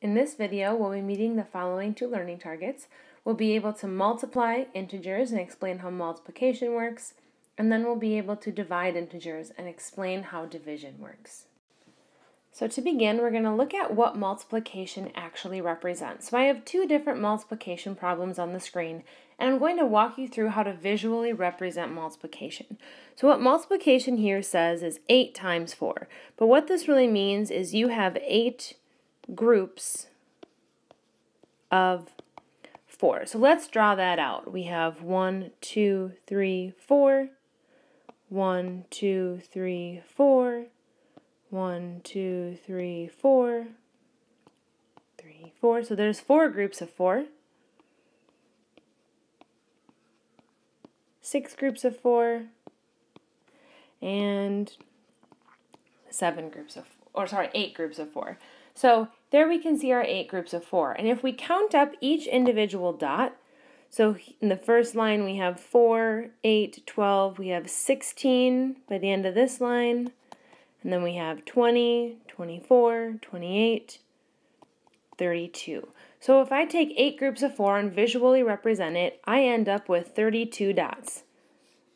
In this video, we'll be meeting the following two learning targets. We'll be able to multiply integers and explain how multiplication works, and then we'll be able to divide integers and explain how division works. So to begin, we're going to look at what multiplication actually represents. So I have two different multiplication problems on the screen, and I'm going to walk you through how to visually represent multiplication. So what multiplication here says is 8 times 4, but what this really means is you have 8 groups of 4. So let's draw that out. We have 1, 2, 3, 4, 1, 2, 3, 4, 1, 2, 3, 4, 3, 4. So there's 4 groups of 4, 6 groups of 4, and 8 groups of 4. So there we can see our 8 groups of 4. And if we count up each individual dot, so in the first line we have 4, 8, 12, we have 16 by the end of this line, and then we have 20, 24, 28, 32. So if I take 8 groups of 4 and visually represent it, I end up with 32 dots.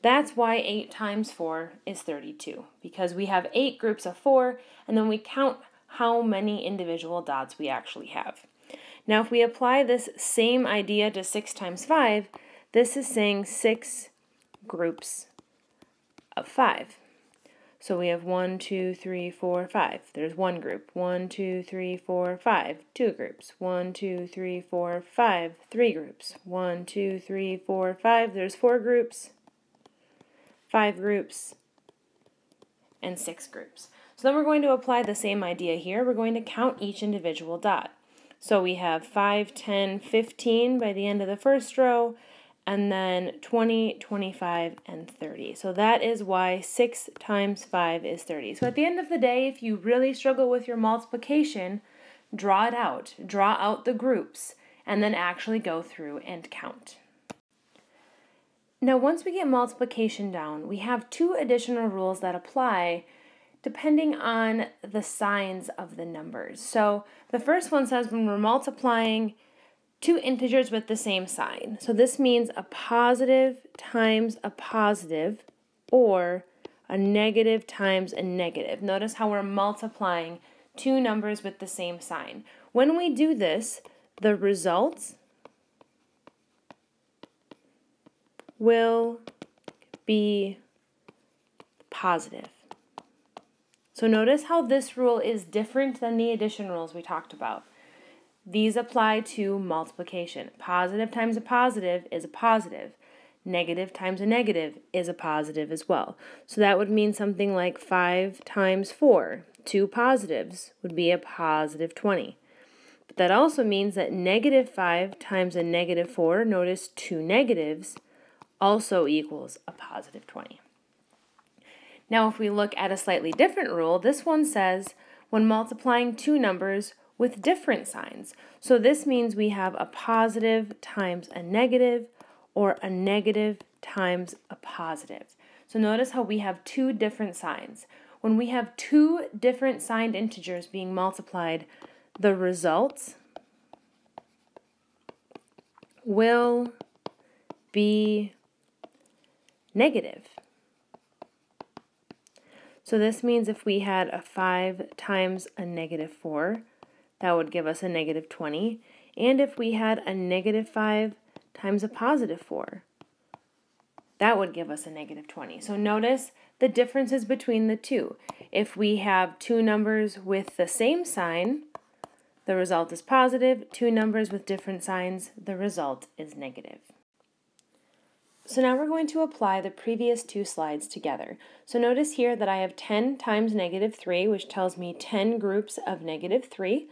That's why 8 times 4 is 32, because we have 8 groups of 4, and then we count how many individual dots we actually have. Now if we apply this same idea to 6 times 5, this is saying 6 groups of 5. So we have 1, 2, 3, 4, 5. There's one group. 1, 2, 3, 4, 5. 2 groups. 1, 2, 3, 4, 5. 3 groups. 1, 2, 3, 4, 5. There's 4 groups, 5 groups, and 6 groups. So then we're going to apply the same idea here. We're going to count each individual dot. So we have 5, 10, 15 by the end of the first row, and then 20, 25, and 30. So that is why 6 times 5 is 30. So at the end of the day, if you really struggle with your multiplication, draw it out. Draw out the groups, and then actually go through and count. Now once we get multiplication down, we have 2 additional rules that apply depending on the signs of the numbers. So the first one says when we're multiplying 2 integers with the same sign. So this means a positive times a positive, or a negative times a negative. Notice how we're multiplying 2 numbers with the same sign. When we do this, the results will be positive. So notice how this rule is different than the addition rules we talked about. These apply to multiplication. Positive times a positive is a positive. Negative times a negative is a positive as well. So that would mean something like 5 times 4. 2 positives would be a positive 20. But that also means that negative 5 times a negative 4, notice 2 negatives, also equals a positive 20. Now if we look at a slightly different rule, this one says when multiplying 2 numbers with different signs. So this means we have a positive times a negative, or a negative times a positive. So notice how we have 2 different signs. When we have 2 different signed integers being multiplied, the results will be negative. So this means if we had a 5 times a negative 4, that would give us a negative 20. And if we had a negative 5 times a positive 4, that would give us a negative 20. So notice the differences between the two. If we have 2 numbers with the same sign, the result is positive. 2 numbers with different signs, the result is negative. So now we're going to apply the previous 2 slides together. So notice here that I have 10 times negative 3, which tells me 10 groups of negative 3,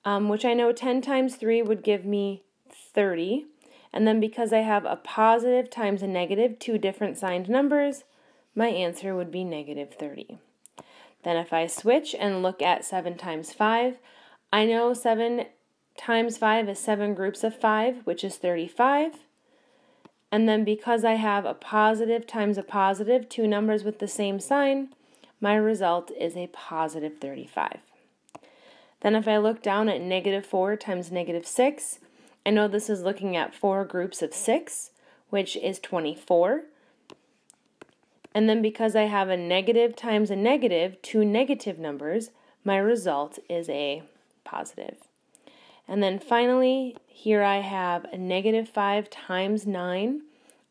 which I know 10 times 3 would give me 30. And then because I have a positive times a negative, 2 different signed numbers, my answer would be negative 30. Then if I switch and look at 7 times 5, I know 7 times 5 is 7 groups of 5, which is 35. And then because I have a positive times a positive, 2 numbers with the same sign, my result is a positive 35. Then if I look down at -4 times -6, I know this is looking at 4 groups of 6, which is 24. And then because I have a negative times a negative, 2 negative numbers, my result is a positive. And then finally, here I have a -5 times 9.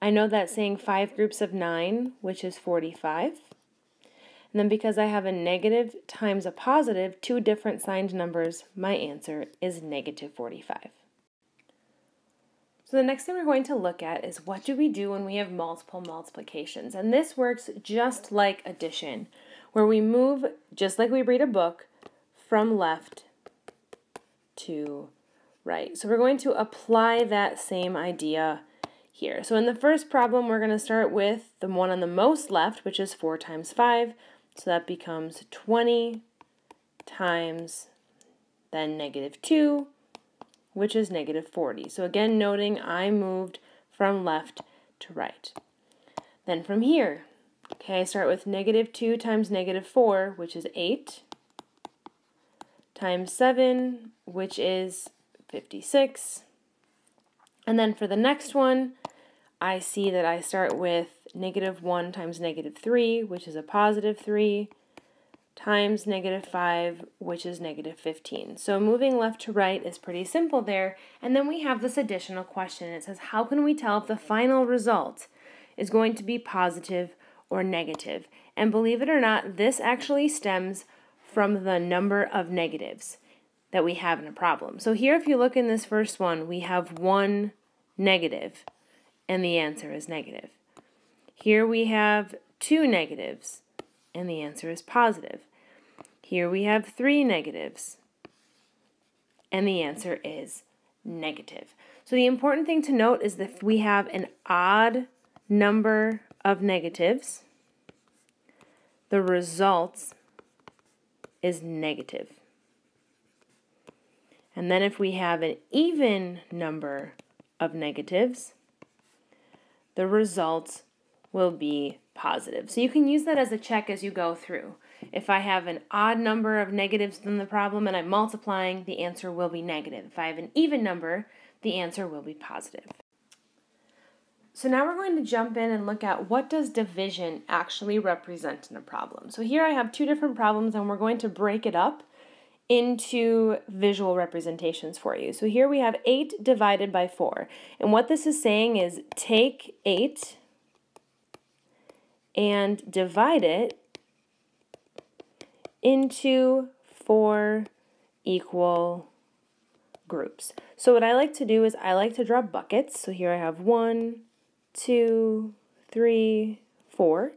I know that's saying 5 groups of 9, which is 45. And then because I have a negative times a positive, 2 different signed numbers, my answer is -45. So the next thing we're going to look at is what do we do when we have multiple multiplications? And this works just like addition, where we move, just like we read a book, from left to right. So we're going to apply that same idea here. So in the first problem, we're going to start with the one on the most left, which is 4 times 5. So that becomes 20 times then -2, which is -40. So again, noting I moved from left to right. Then from here, okay, I start with -2 times -4, which is 8, times 7, which is 56. And then for the next one, I see that I start with -1 times -3, which is a +3, times -5, which is -15. So moving left to right is pretty simple there. And then we have this additional question. It says, how can we tell if the final result is going to be positive or negative? And believe it or not, this actually stems from the number of negatives that we have in a problem. So here, if you look in this first one, we have 1 negative, and the answer is negative. Here we have 2 negatives, and the answer is positive. Here we have 3 negatives, and the answer is negative. So the important thing to note is that if we have an odd number of negatives, the result is negative. And then if we have an even number of negatives, the result will be positive. So you can use that as a check as you go through. If I have an odd number of negatives in the problem and I'm multiplying, the answer will be negative. If I have an even number, the answer will be positive. So now we're going to jump in and look at what does division actually represent in a problem. So here I have 2 different problems, and we're going to break it up into visual representations for you. So here we have 8 divided by 4. And what this is saying is take 8 and divide it into 4 equal groups. So what I like to do is I like to draw buckets. So here I have 1, 2, 3, 4.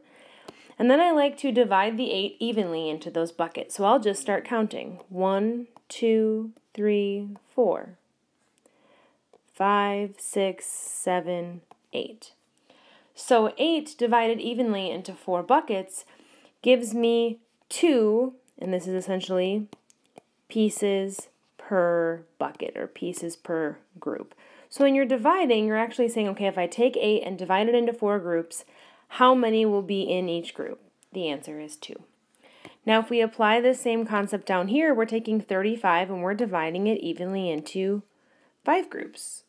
And then I like to divide the 8 evenly into those buckets. So I'll just start counting. 1, 2, 3, 4, 5, 6, 7, 8. So 8 divided evenly into 4 buckets gives me 2, and this is essentially pieces per bucket or pieces per group. So when you're dividing, you're actually saying, okay, if I take 8 and divide it into 4 groups, how many will be in each group? The answer is 2. Now if we apply the same concept down here, we're taking 35 and we're dividing it evenly into 5 groups.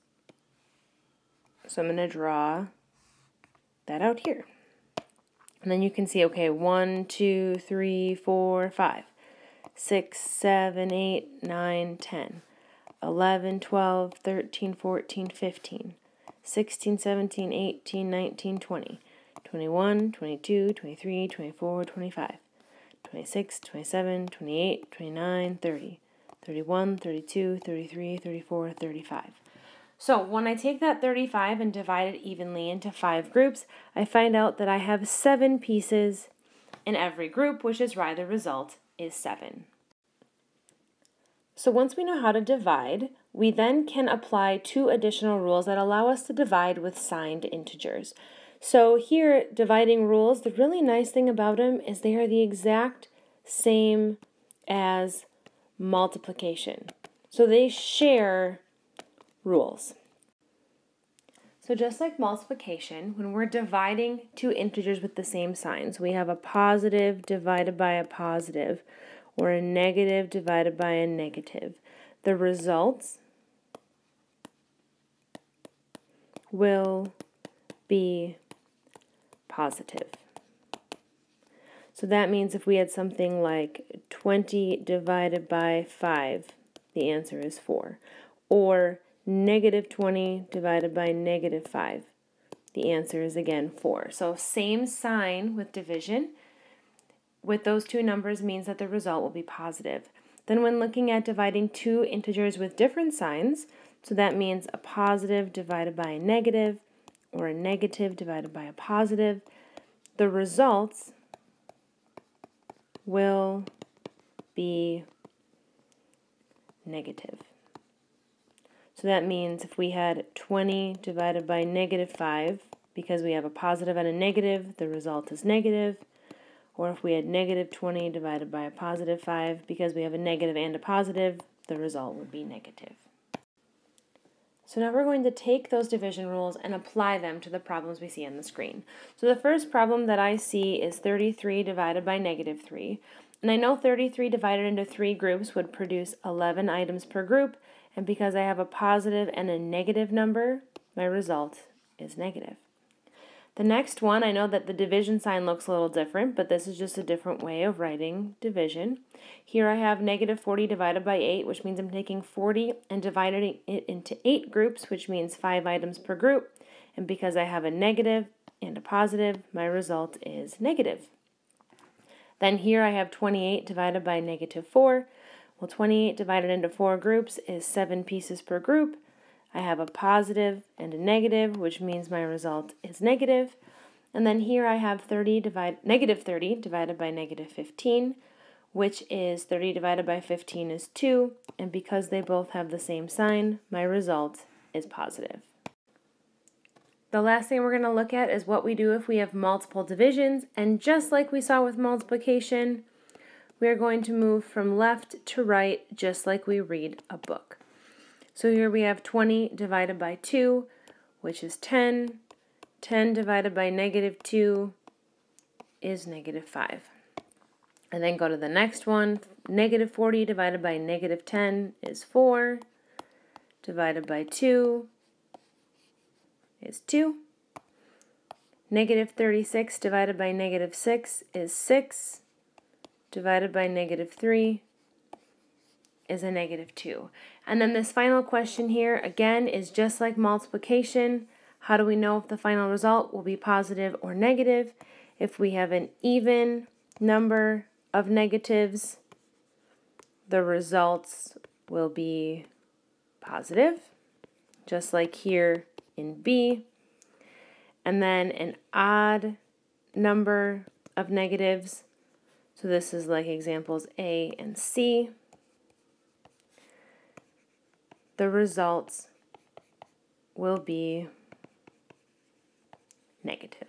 So I'm going to draw that out here. And then you can see, okay, 1, 2, 3, 4, 5, 6, 7, 8, 9, 10, 11, 12, 13, 14, 15, 16, 17, 18, 19, 20, 21, 22, 23, 24, 25, 26, 27, 28, 29, 30, 31, 32, 33, 34, 35. So when I take that 35 and divide it evenly into 5 groups, I find out that I have 7 pieces in every group, which is why the result is 7. So once we know how to divide, we then can apply 2 additional rules that allow us to divide with signed integers. So here, dividing rules, the really nice thing about them is they are the exact same as multiplication. So they share rules. So just like multiplication, when we're dividing 2 integers with the same signs, we have a positive divided by a positive, or a negative divided by a negative. The results will be positive. So that means if we had something like 20 divided by 5, the answer is 4. Or negative 20 divided by negative 5, the answer is again 4. So same sign with division with those two numbers means that the result will be positive. Then when looking at dividing two integers with different signs, so that means a positive divided by a negative or a negative divided by a positive, the results will be negative. So that means if we had 20 divided by negative 5, because we have a positive and a negative, the result is negative. Or if we had negative 20 divided by a positive 5, because we have a negative and a positive, the result would be negative. So now we're going to take those division rules and apply them to the problems we see on the screen. So the first problem that I see is 33 divided by negative 3. And I know 33 divided into 3 groups would produce 11 items per group, and because I have a positive and a negative number, my result is negative. The next one, I know that the division sign looks a little different, but this is just a different way of writing division. Here I have negative 40 divided by 8, which means I'm taking 40 and dividing it into 8 groups, which means 5 items per group. And because I have a negative and a positive, my result is negative. Then here I have 28 divided by negative 4. Well, 28 divided into 4 groups is 7 pieces per group. I have a positive and a negative, which means my result is negative. And then here I have negative 30 divided by negative 15, which is 30 divided by 15 is 2. And because they both have the same sign, my result is positive. The last thing we're going to look at is what we do if we have multiple divisions. And just like we saw with multiplication, we are going to move from left to right just like we read a book. So here we have 20 divided by 2, which is 10. 10 divided by negative 2 is negative 5. And then go to the next one. Negative 40 divided by negative 10 is 4. Divided by 2 is 2. Negative 36 divided by negative 6 is 6. Divided by negative 3 is a negative 2. And then this final question here, again, is just like multiplication. How do we know if the final result will be positive or negative? If we have an even number of negatives, the results will be positive, just like here in B. And then an odd number of negatives, so this is like examples A and C. The results will be negative.